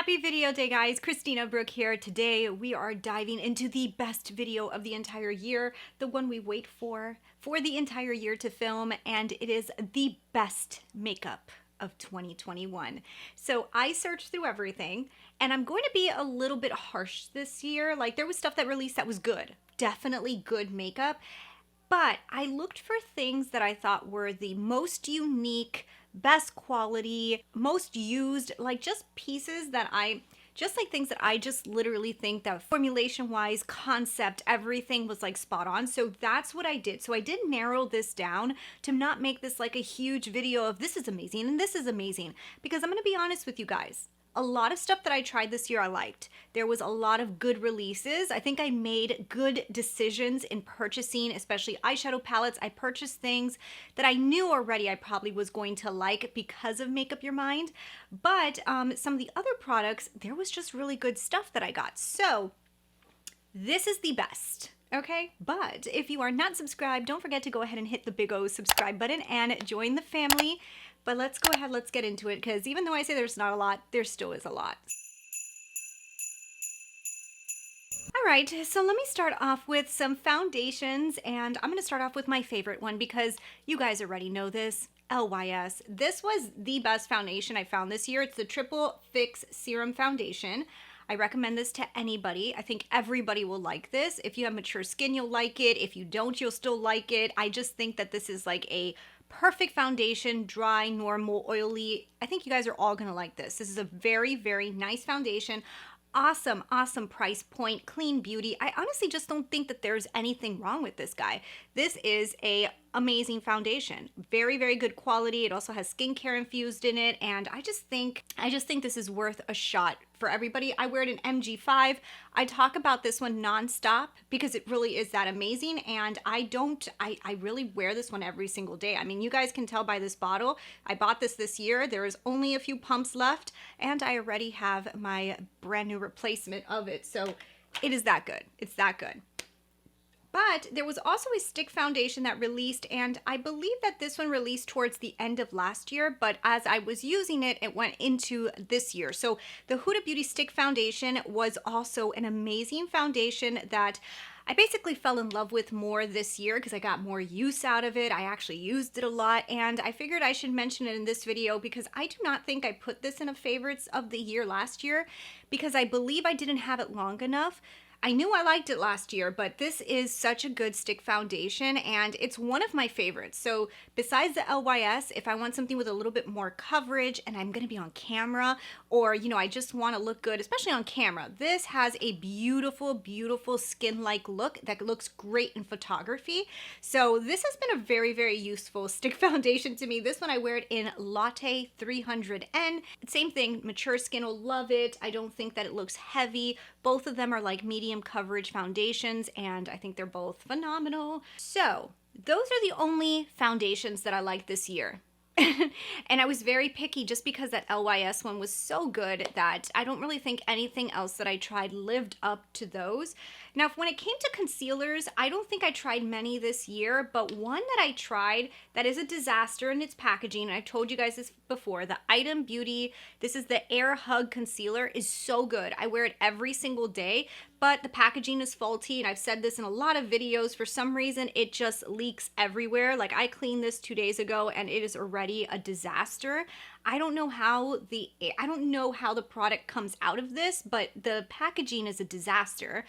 Happy video day, guys. Christina, Brooke here. Today we are diving into the best video of the entire year, the one we wait for the entire year to film, and it is the best makeup of 2021. So I searched through everything, and I'm going to be a little bit harsh this year. Like, there was stuff that released that was good, definitely good makeup, but I looked for things that I thought were the most unique, best quality, most used, like just pieces that things that I just literally think that formulation wise, concept, everything was like spot on. So that's what I did. So I did narrow this down to not make this like a huge video of this is amazing and this is amazing, because I'm going to be honest with you guys. A lot of stuff that I tried this year I liked. There was a lot of good releases. I think I made good decisions in purchasing, especially eyeshadow palettes. I purchased things that I knew already I probably was going to like because of Make Up Your Mind. But some of the other products, there was just really good stuff that I got. So this is the best. Okay, but if you are not subscribed, don't forget to go ahead and hit the big O subscribe button and join the family. But let's go ahead, let's get into it, because even though I say there's not a lot, there still is a lot. All right, so let me start off with some foundations, and I'm going to start off with my favorite one because you guys already know this, LYS. This was the best foundation I found this year. It's the Triple Fix Serum Foundation. I recommend this to anybody. I think everybody will like this. If you have mature skin, you'll like it. If you don't, you'll still like it. I just think that this is like a perfect foundation, dry, normal, oily. I think you guys are all gonna like this. This is a very, very nice foundation. Awesome, awesome price point, clean beauty. I honestly just don't think that there's anything wrong with this guy. This is a amazing foundation. Very, very good quality. It also has skincare infused in it, and I just think this is worth a shot for everybody. I wear it in MG5. I talk about this one nonstop because it really is that amazing, and I really wear this one every single day. I mean, you guys can tell by this bottle. I bought this year. There is only a few pumps left, and I already have my brand new replacement of it. So it is that good. It's that good. But there was also a stick foundation that released, and I believe that this one released towards the end of last year, but as I was using it, it went into this year. So the Huda Beauty Stick Foundation was also an amazing foundation that I basically fell in love with more this year because I got more use out of it. I actually used it a lot, and I figured I should mention it in this video because I do not think I put this in a favorites of the year last year because I believe I didn't have it long enough. I knew I liked it last year, but this is such a good stick foundation, and it's one of my favorites. So besides the LYS, if I want something with a little bit more coverage and I'm gonna be on camera, or I just wanna look good, especially on camera, this has a beautiful, beautiful skin-like look that looks great in photography. So this has been a very, very useful stick foundation to me. This one I wear it in Latte 300N. Same thing, mature skin will love it. I don't think that it looks heavy. Both of them are like medium coverage foundations, and I think they're both phenomenal. So those are the only foundations that I like this year. And I was very picky just because that LYS one was so good that I don't really think anything else that I tried lived up to those. Now, when it came to concealers, I don't think I tried many this year, but one that I tried that is a disaster in its packaging, and I've told you guys this before, the Item Beauty, this is the Air Hug Concealer, is so good. I wear it every single day, but the packaging is faulty, and I've said this in a lot of videos. For some reason, it just leaks everywhere. Like, I cleaned this 2 days ago, and it is already a disaster. I don't know how the product comes out of this, but the packaging is a disaster.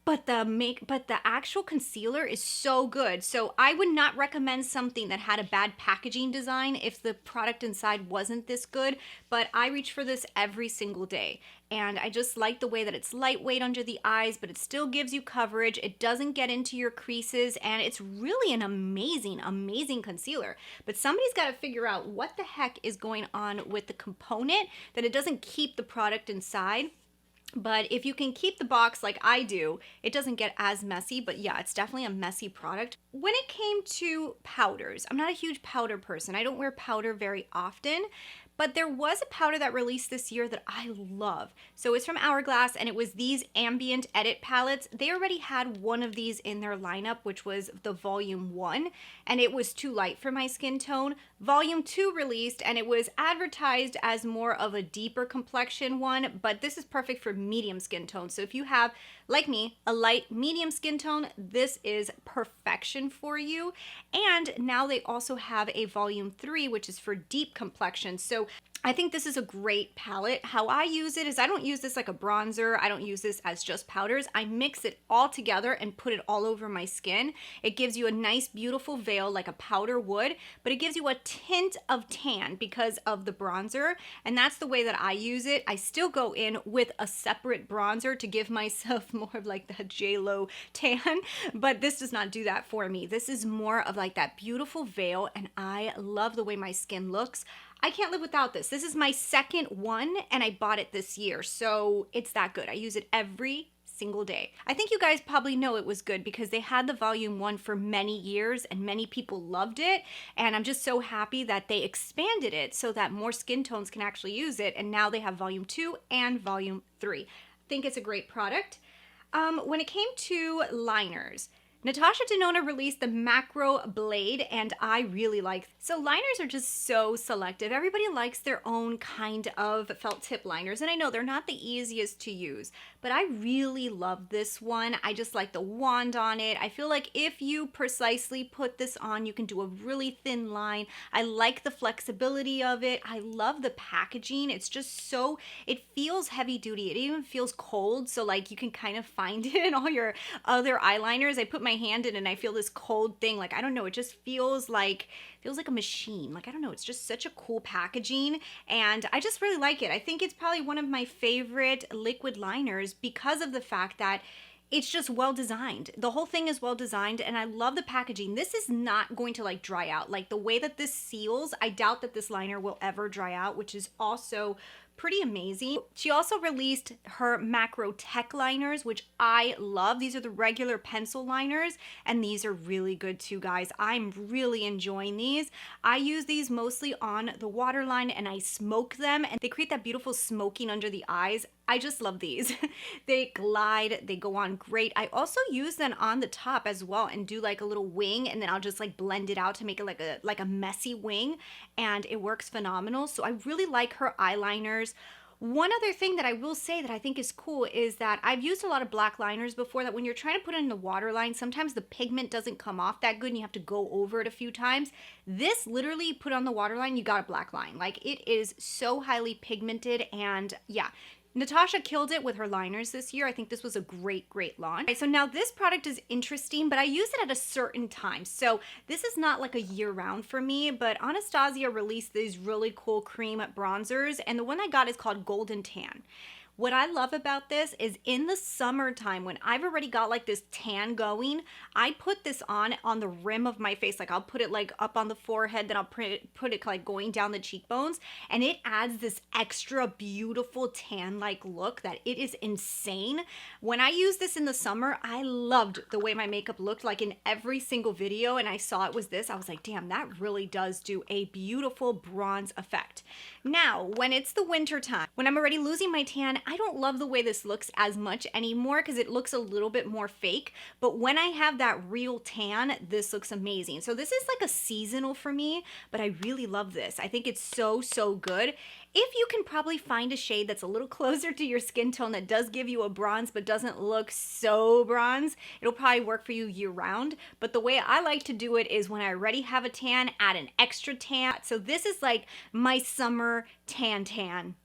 But the actual concealer is so good. So I would not recommend something that had a bad packaging design if the product inside wasn't this good, but I reach for this every single day. And I just like the way that it's lightweight under the eyes, but it still gives you coverage. It doesn't get into your creases, and it's really an amazing, amazing concealer. But somebody's got to figure out what the heck is going on with the component that it doesn't keep the product inside. But if you can keep the box like I do, it doesn't get as messy. But yeah, it's definitely a messy product. When it came to powders, I'm not a huge powder person. I don't wear powder very often, But there was a powder that released this year that I love. So it's from Hourglass, and it was these Ambient Edit palettes. They already had one of these in their lineup, which was the Volume 1, and it was too light for my skin tone. Volume 2 released, and it was advertised as more of a deeper complexion one, but this is perfect for medium skin tone. So if you have, like me, a light medium skin tone, this is perfection for you. And now they also have a Volume 3, which is for deep complexion. So I think this is a great palette. How I use it is I don't use this like a bronzer. I don't use this as just powders. I mix it all together and put it all over my skin. It gives you a nice, beautiful veil like a powder would, but it gives you a tint of tan because of the bronzer. And that's the way that I use it. I still go in with a separate bronzer to give myself more of like that J-Lo tan, but this does not do that for me. This is more of like that beautiful veil, and I love the way my skin looks. I can't live without this. This is my second one, and I bought it this year, so it's that good. I use it every single day. I think you guys probably know it was good because they had the Volume 1 for many years and many people loved it, and I'm just so happy that they expanded it so that more skin tones can actually use it, and now they have Volume 2 and Volume 3. I think it's a great product. When it came to liners, Natasha Denona released the Macro Blade, and I really like. So liners are just so selective. Everybody likes their own kind of felt tip liners, and I know they're not the easiest to use, but I really love this one. I just like the wand on it. I feel like if you precisely put this on, you can do a really thin line. I like the flexibility of it. I love the packaging. It's just so, it feels heavy duty. It even feels cold, so like you can kind of find it in all your other eyeliners. I put my hand in and I feel this cold thing. Like, I don't know, it just feels like a machine. Like, I don't know, it's just such a cool packaging, and I just really like it. I think it's probably one of my favorite liquid liners because of the fact that it's just well designed. The whole thing is well designed, and I love the packaging. This is not going to like dry out. Like the way that this seals, I doubt that this liner will ever dry out, which is also pretty amazing. She also released her Macro Tech liners, which I love. These are the regular pencil liners, and these are really good too, guys. I'm really enjoying these. I use these mostly on the waterline, and I smoke them, and they create that beautiful smoking under the eyes. I just love these. They glide, they go on great. I also use them on the top as well and do like a little wing, and then I'll just like blend it out to make it like a messy wing, and it works phenomenal. So I really like her eyeliners. One other thing that I will say that I think is cool is that I've used a lot of black liners before, that when you're trying to put it in the waterline, sometimes the pigment doesn't come off that good and you have to go over it a few times. This literally put on the waterline, you got a black line. Like, it is so highly pigmented, and yeah. Natasha killed it with her liners this year. I think this was a great, great launch. Okay, so now this product is interesting, but I use it at a certain time. So this is not like a year round for me, but Anastasia released these really cool cream bronzers, and the one I got is called Golden Tan. What I love about this is in the summertime, when I've already got like this tan going, I put this on the rim of my face. Like, I'll put it like up on the forehead, then I'll put it like going down the cheekbones, and it adds this extra beautiful tan-like look that it is insane. When I used this in the summer, I loved the way my makeup looked. Like, in every single video, and I saw it was this, I was like, damn, that really does do a beautiful bronze effect. Now, when it's the winter time, when I'm already losing my tan, I don't love the way this looks as much anymore because it looks a little bit more fake. But when I have that real tan, this looks amazing. So this is like a seasonal for me, but I really love this. I think it's so, so good. If you can probably find a shade that's a little closer to your skin tone that does give you a bronze but doesn't look so bronze, it'll probably work for you year round. But the way I like to do it is when I already have a tan, add an extra tan. So this is like my summer tan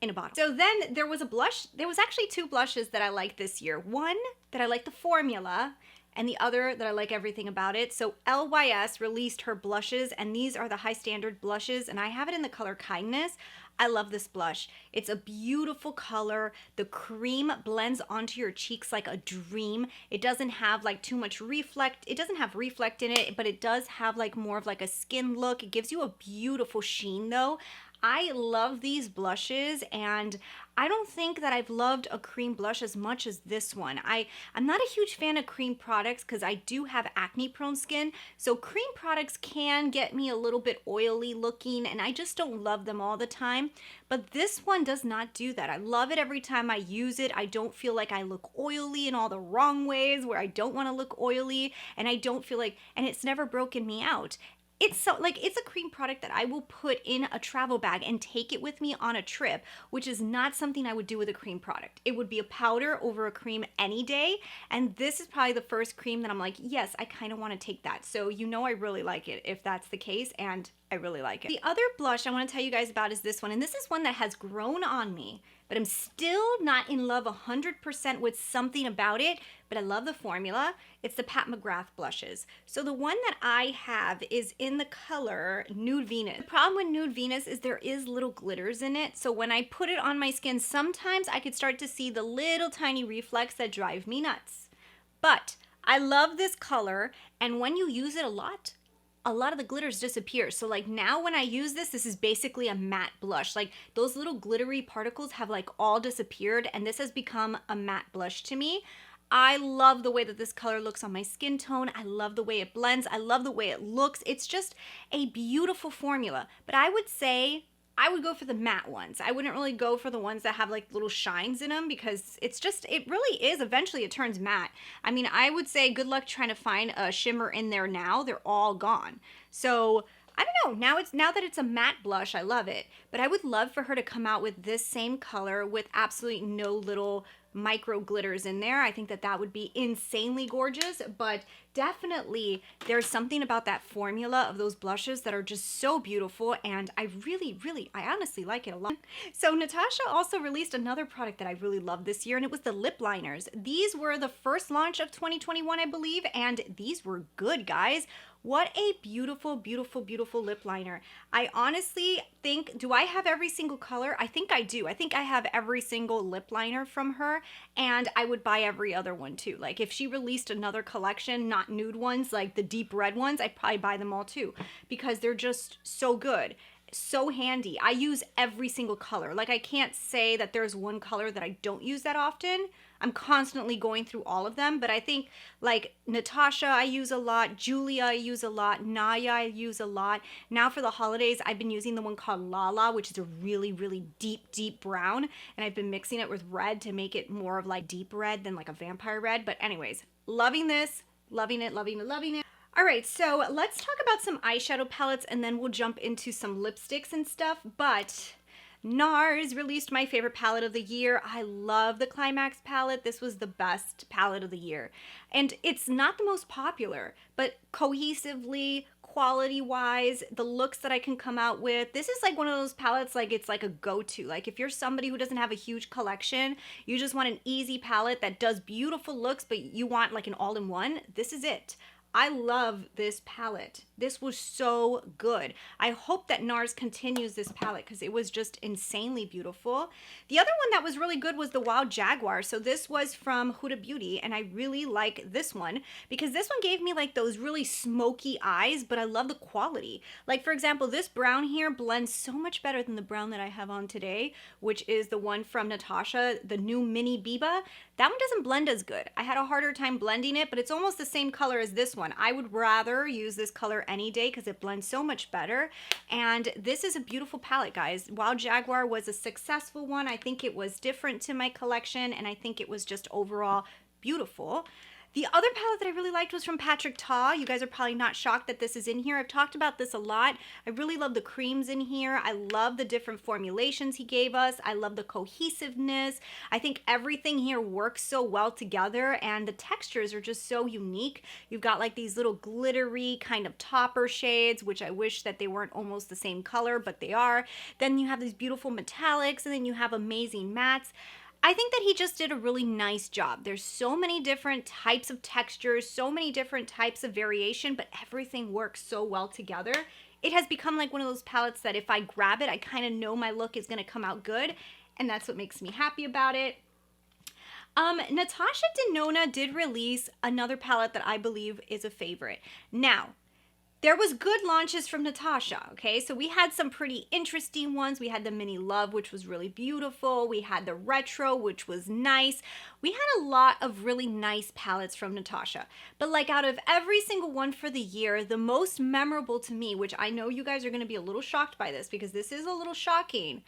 in a bottle. So then there was a blush. There was actually two blushes that I liked this year. One that I like the formula, and the other that I like everything about it. So LYS released her blushes, and these are the High Standard blushes, and I have it in the color Kindness. I love this blush. It's a beautiful color. The cream blends onto your cheeks like a dream. It doesn't have like too much reflect. It doesn't have reflect in it, but it does have like more of like a skin look. It gives you a beautiful sheen though. I love these blushes, and I don't think that I've loved a cream blush as much as this one. I'm not a huge fan of cream products because I do have acne prone skin, so cream products can get me a little bit oily looking, and I just don't love them all the time. But this one does not do that. I love it every time I use it. I don't feel like I look oily in all the wrong ways where I don't want to look oily, and I don't feel like, and it's never broken me out. It's so like, it's a cream product that I will put in a travel bag and take it with me on a trip, which is not something I would do with a cream product. It would be a powder over a cream any day, and this is probably the first cream that I'm like, yes, I kind of want to take that. So you know I really like it if that's the case, and I really like it. The other blush I want to tell you guys about is this one, and this is one that has grown on me, but I'm still not in love 100% with something about it, but I love the formula. It's the Pat McGrath blushes. So the one that I have is in the color Nude Venus. The problem with Nude Venus is there is little glitters in it, so when I put it on my skin, sometimes I could start to see the little tiny reflex that drive me nuts. But I love this color, and when you use it a lot of the glitters disappear. So like now when I use this, this is basically a matte blush. Like those little glittery particles have like all disappeared, and this has become a matte blush to me. I love the way that this color looks on my skin tone. I love the way it blends. I love the way it looks. It's just a beautiful formula. But I would say I would go for the matte ones. I wouldn't really go for the ones that have like little shines in them, because it's just, it really is, eventually it turns matte. I mean, I would say good luck trying to find a shimmer in there now. They're all gone. So I don't know, now that it's a matte blush, I love it. But I would love for her to come out with this same color with absolutely no little micro glitters in there. I think that that would be insanely gorgeous, but definitely there's something about that formula of those blushes that are just so beautiful, and I honestly like it a lot. So Natasha also released another product that I really loved this year, and it was the lip liners. These were the first launch of 2021, I believe, and these were good, guys. What a beautiful, beautiful, beautiful lip liner. I honestly think, do I have every single color? I think I do. I think I have every single lip liner from her, and I would buy every other one too. Like if she released another collection, not nude ones, like the deep red ones, I'd probably buy them all too, because they're just so good. So handy. I use every single color. Like I can't say that there's one color that I don't use that often. I'm constantly going through all of them, but I think like Natasha I use a lot, Julia I use a lot, Naya I use a lot. Now for the holidays I've been using the one called Lala, which is a really, really deep, deep brown, and I've been mixing it with red to make it more of like deep red than like a vampire red. But anyways, loving this, loving it, loving it, loving it. All right, so let's talk about some eyeshadow palettes, and then we'll jump into some lipsticks and stuff. But NARS released my favorite palette of the year. I love the Climax palette. This was the best palette of the year. And it's not the most popular, but cohesively, quality-wise, the looks that I can come out with, this is like one of those palettes, like it's like a go-to. Like if you're somebody who doesn't have a huge collection, you just want an easy palette that does beautiful looks, but you want like an all-in-one, this is it. I love this palette. This was so good. I hope that NARS continues this palette because it was just insanely beautiful. The other one that was really good was the Wild Jaguar. So this was from Huda Beauty, and I really like this one because this one gave me like those really smoky eyes, but I love the quality. Like for example, this brown here blends so much better than the brown that I have on today, which is the one from Natasha, the new Mini Biba. That one doesn't blend as good. I had a harder time blending it, but it's almost the same color as this one. I would rather use this color any day because it blends so much better. And this is a beautiful palette, guys. Wild Jaguar was a successful one. I think it was different to my collection, and I think it was just overall beautiful. The other palette that I really liked was from Patrick Ta. You guys are probably not shocked that this is in here. I've talked about this a lot. I really love the creams in here. I love the different formulations he gave us. I love the cohesiveness. I think everything here works so well together, and the textures are just so unique. You've got like these little glittery kind of topper shades, which I wish that they weren't almost the same color, but they are. Then you have these beautiful metallics, and then you have amazing mattes. I think that he just did a really nice job. There's so many different types of textures, so many different types of variation, but everything works so well together. It has become like one of those palettes that if I grab it, I kind of know my look is going to come out good, and that's what makes me happy about it. Natasha Denona did release another palette that I believe is a favorite. Now, there was good launches from Natasha, okay? So we had some pretty interesting ones. We had the Mini Love, which was really beautiful. We had the Retro, which was nice. We had a lot of really nice palettes from Natasha. But like out of every single one for the year, the most memorable to me, which I know you guys are gonna be a little shocked by this because this is a little shocking,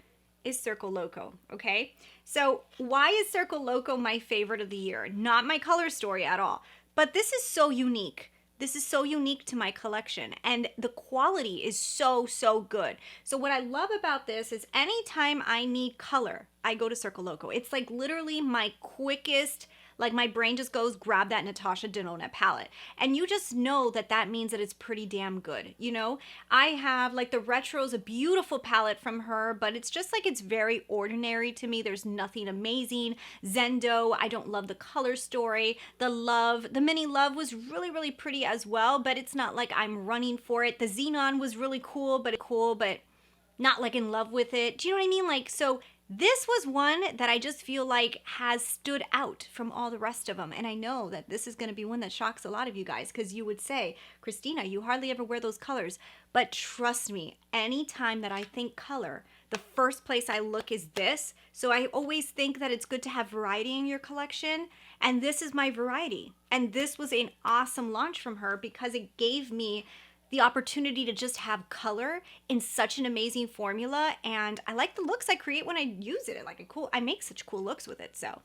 is Circle Loco, okay? So why is Circle Loco my favorite of the year? Not my color story at all, but this is so unique. This is so unique to my collection, and the quality is so, so good. So what I love about this is anytime I need color, I go to Circle Loco. It's like literally my quickest, like my brain just goes, grab that Natasha Denona palette. And you just know that that means that it's pretty damn good, you know? I have like the Retro's a beautiful palette from her, but it's just like it's very ordinary to me. There's nothing amazing. Zendo, I don't love the color story. The Mini Love was really, really pretty as well, but it's not like I'm running for it. The Xenon was really cool, but not like in love with it. Do you know what I mean? Like, so this was one that I just feel like has stood out from all the rest of them. And I know that this is going to be one that shocks a lot of you guys because you would say, Christina, you hardly ever wear those colors. But trust me, anytime that I think color, the first place I look is this. So I always think that it's good to have variety in your collection. And this is my variety. And this was an awesome launch from her because it gave me the opportunity to just have color in such an amazing formula, and I like the looks I create when I use it. I make such cool looks with it. So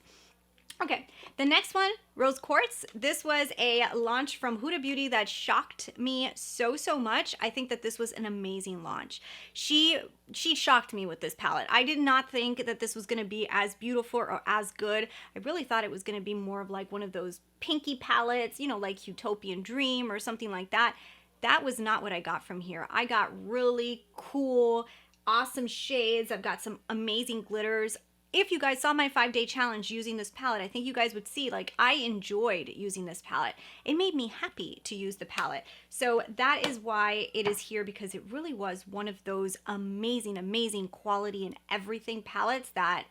okay, the next one, Rose Quartz. This was a launch from Huda Beauty that shocked me so much. I think that this was an amazing launch. She shocked me with this palette. I did not think that this was going to be as beautiful or as good. I really thought it was going to be more of like one of those pinky palettes, you know, like Utopian Dream or something like that. That was not what I got from here. I got really cool, awesome shades. I've got some amazing glitters. If you guys saw my 5-day challenge using this palette, I think you guys would see, like, I enjoyed using this palette. It made me happy to use the palette. So that is why it is here, because it really was one of those amazing, amazing quality and everything palettes that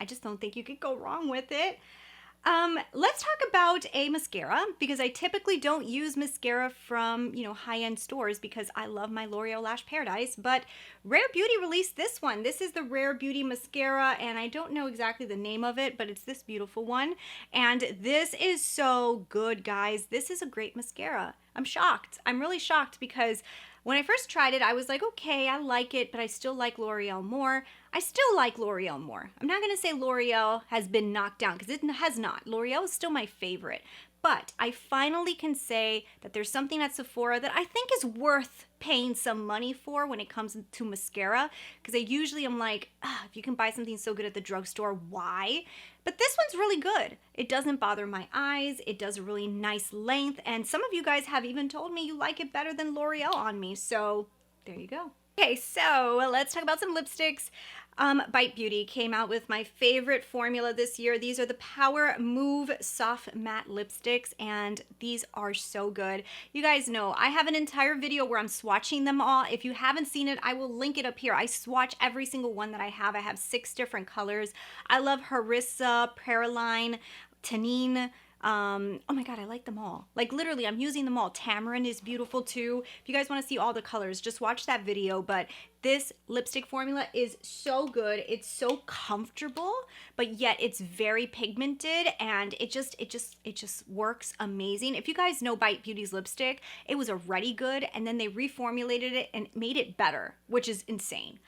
I just don't think you could go wrong with it. Let's talk about a mascara, because I typically don't use mascara from, you know, high-end stores because I love my L'Oreal Lash Paradise, but Rare Beauty released this one. This is the Rare Beauty mascara, and I don't know exactly the name of it, but it's this beautiful one, and this is so good, guys. This is a great mascara. I'm shocked. I'm really shocked because when I first tried it, I was like, okay, I like it, but I still like L'Oreal more. I still like L'Oreal more. I'm not going to say L'Oreal has been knocked down because it has not. L'Oreal is still my favorite. But I finally can say that there's something at Sephora that I think is worth paying some money for when it comes to mascara. Because I usually am like, if you can buy something so good at the drugstore, why? But this one's really good. It doesn't bother my eyes. It does a really nice length. And some of you guys have even told me you like it better than L'Oreal on me. So there you go. Okay, so let's talk about some lipsticks. Bite Beauty came out with my favorite formula this year. These are the Power Move Soft Matte Lipsticks, and these are so good. You guys know I have an entire video where I'm swatching them all. If you haven't seen it, I will link it up here. I swatch every single one that I have. I have 6 different colors. I love Harissa, Praline, Tanine. Oh my god, I like them all. Like literally, I'm using them all. Tamarind is beautiful too. If you guys want to see all the colors, just watch that video. But this lipstick formula is so good. It's so comfortable, but yet it's very pigmented, and it just works amazing. If you guys know Bite Beauty's lipstick, it was already good, and then they reformulated it and made it better, which is insane.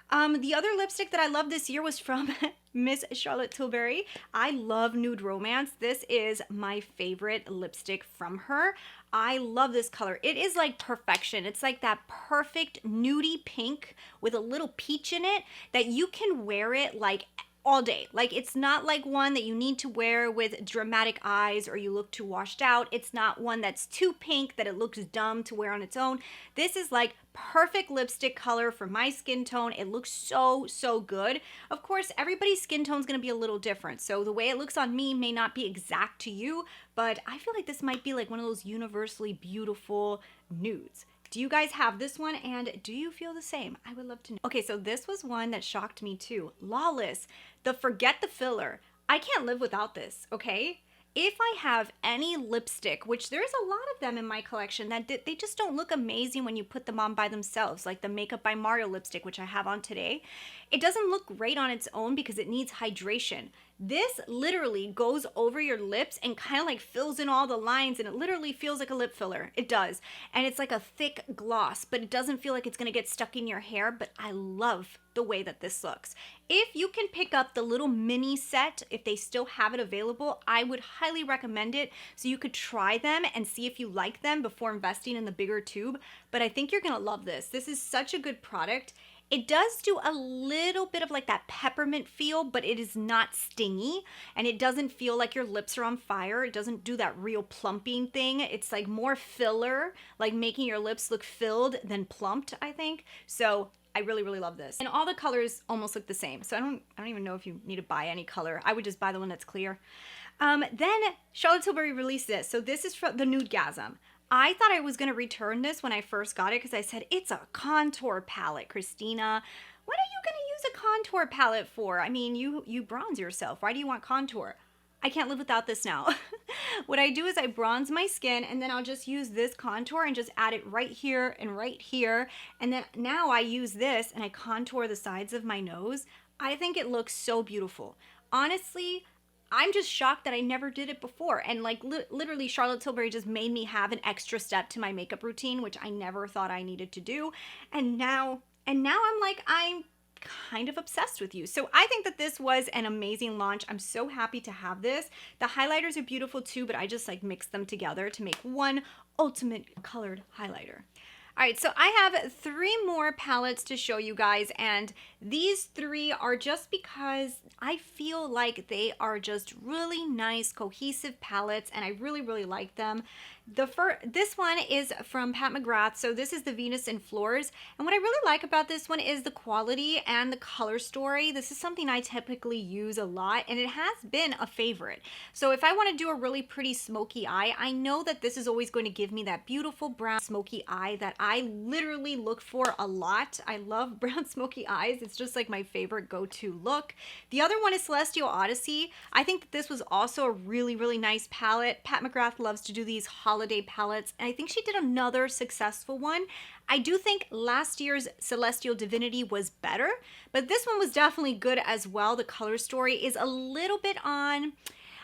The other lipstick that I loved this year was from Miss Charlotte Tilbury. I love Nude Romance. This is my favorite lipstick from her. I love this color. It is like perfection. It's like that perfect nudie pink with a little peach in it that you can wear it like all day. Like, it's not like one that you need to wear with dramatic eyes or you look too washed out. It's not one that's too pink that it looks dumb to wear on its own. This is like perfect lipstick color for my skin tone. It looks so good. Of course, everybody's skin tone is going to be a little different, so the way it looks on me may not be exact to you, but I feel like this might be like one of those universally beautiful nudes. Do you guys have this one, and do you feel the same? I would love to know. Okay, so this was one that shocked me too. Lawless, the Forget the Filler. I can't live without this, okay? if I have any lipstick, which there's a lot of them in my collection that they just don't look amazing when you put them on by themselves, like the Makeup by Mario lipstick, which I have on today. It doesn't look great on its own because it needs hydration. This literally goes over your lips and kind of like fills in all the lines, and it literally feels like a lip filler. It does. And it's like a thick gloss, but it doesn't feel like it's gonna get stuck in your hair, but I love the way that this looks. If you can pick up the little mini set, if they still have it available, I would highly recommend it so you could try them and see if you like them before investing in the bigger tube. But I think you're gonna love this. This is such a good product. It does do a little bit of like that peppermint feel, but it is not stingy, and it doesn't feel like your lips are on fire. It doesn't do that real plumping thing. It's like more filler, like making your lips look filled than plumped, I think. So I really, really love this. And all the colors almost look the same. So I don't even know if you need to buy any color. I would just buy the one that's clear. Then Charlotte Tilbury released this. So this is from the Nudegasm. I thought I was going to return this when I first got it because I said, it's a contour palette, Christina. What are you going to use a contour palette for? I mean, you bronze yourself. Why do you want contour? I can't live without this now. What I do is I bronze my skin, and then I'll just use this contour and just add it right here and right here. And then now I use this and I contour the sides of my nose. I think it looks so beautiful. Honestly, I'm just shocked that I never did it before. And like literally Charlotte Tilbury just made me have an extra step to my makeup routine, which I never thought I needed to do. And now I'm like, I'm kind of obsessed with you. So I think that this was an amazing launch. I'm so happy to have this. The highlighters are beautiful too, but I just like mixed them together to make one ultimate colored highlighter. All right, so I have 3 more palettes to show you guys, and these 3 are just because I feel like they are just really nice, cohesive palettes, and I really, really like them. This one is from Pat McGrath, so this is the Venus in Floors, and what I really like about this one is the quality and the color story. This is something I typically use a lot, and it has been a favorite. So if I want to do a really pretty smoky eye, I know that this is always going to give me that beautiful brown smoky eye that I literally look for a lot. I love brown smoky eyes. It's just like my favorite go-to look. The other one is Celestial Odyssey. I think that this was also a really, really nice palette. Pat McGrath loves to do these holiday palettes, and I think she did another successful one. I do think last year's Celestial Divinity was better, but this one was definitely good as well. The color story is a little bit on...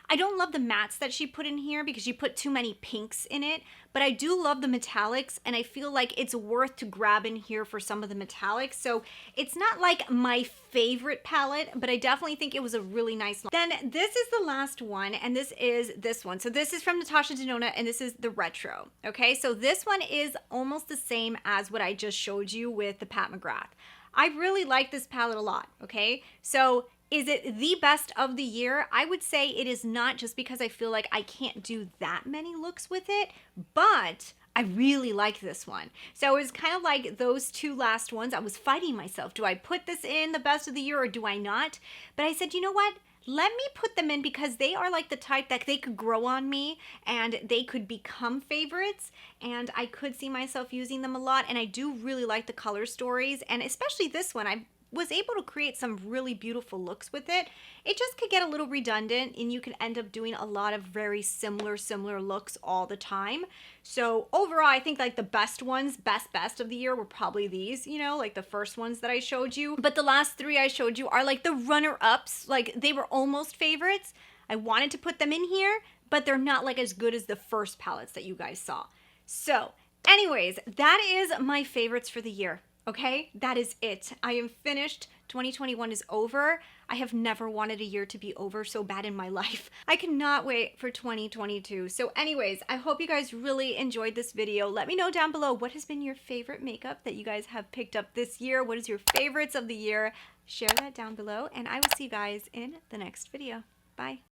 I don't love the mattes that she put in here because she put too many pinks in it, but I do love the metallics, and I feel like it's worth to grab in here for some of the metallics. So it's not like my favorite palette, but I definitely think it was a really nice one. Then this is the last one, and this is this one. So this is from Natasha Denona, and this is the Retro. Okay, so this one is almost the same as what I just showed you with the Pat McGrath. I really like this palette a lot, okay? So is it the best of the year? I would say it is not, just because I feel like I can't do that many looks with it, but I really like this one. So it was kind of like those 2 last ones. I was fighting myself. Do I put this in the best of the year or do I not? But I said, you know what? Let me put them in because they are like the type that they could grow on me and they could become favorites, and I could see myself using them a lot. And I do really like the color stories, and especially this one. I was able to create some really beautiful looks with it. It just could get a little redundant, and you could end up doing a lot of very similar looks all the time. So overall, I think like the best ones, best of the year were probably these, you know, like the first ones that I showed you. But the last 3 I showed you are like the runner-ups. Like they were almost favorites. I wanted to put them in here, but they're not like as good as the first palettes that you guys saw. So anyways, that is my favorites for the year. Okay, that is it. I am finished. 2021 is over. I have never wanted a year to be over so bad in my life. I cannot wait for 2022. So anyways, I hope you guys really enjoyed this video. Let me know down below what has been your favorite makeup that you guys have picked up this year. What is your favorites of the year? Share that down below, and I will see you guys in the next video. Bye.